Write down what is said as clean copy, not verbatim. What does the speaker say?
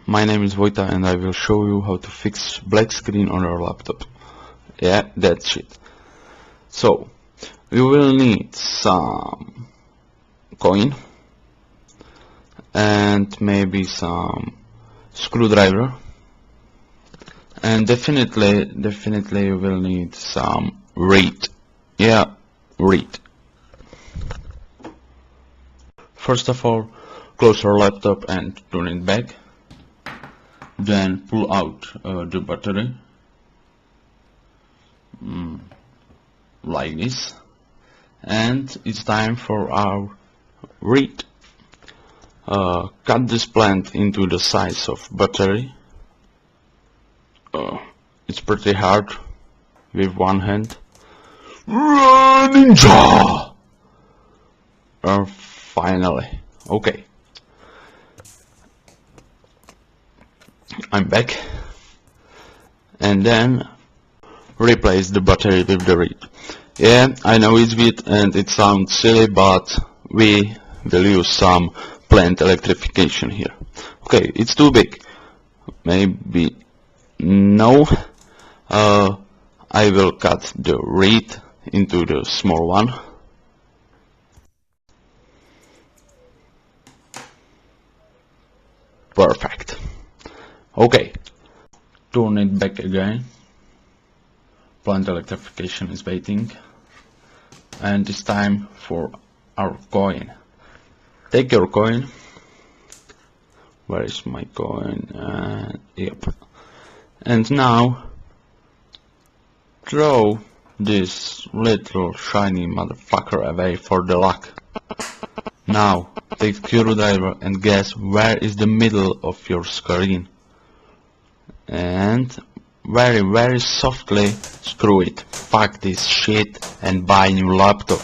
My name is Vojta and I will show you how to fix black screen on your laptop. Yeah, that's it. So, you will need some coin and maybe some screwdriver, and definitely you will need some reed. Yeah, reed. First of all, close your laptop and turn it back. Then pull out the battery like this, and it's time for our reed. Cut this plant into the size of battery. It's pretty hard with one hand. Ninja! Finally. Okay. I'm back. And then replace the battery with the reed. Yeah, I know it's weird and it sounds silly, but we will use some plant electrification here. Okay, it's too big. Maybe no. I will cut the reed into the small one. Perfect. Okay, turn it back again. Plant electrification is waiting, and it's time for our coin. Take your coin. Where is my coin? Yep. And now throw this little shiny motherfucker away for the luck. Now take screwdriver and guess where is the middle of your screen, and very softly screw it. Fuck this shit and buy new laptop.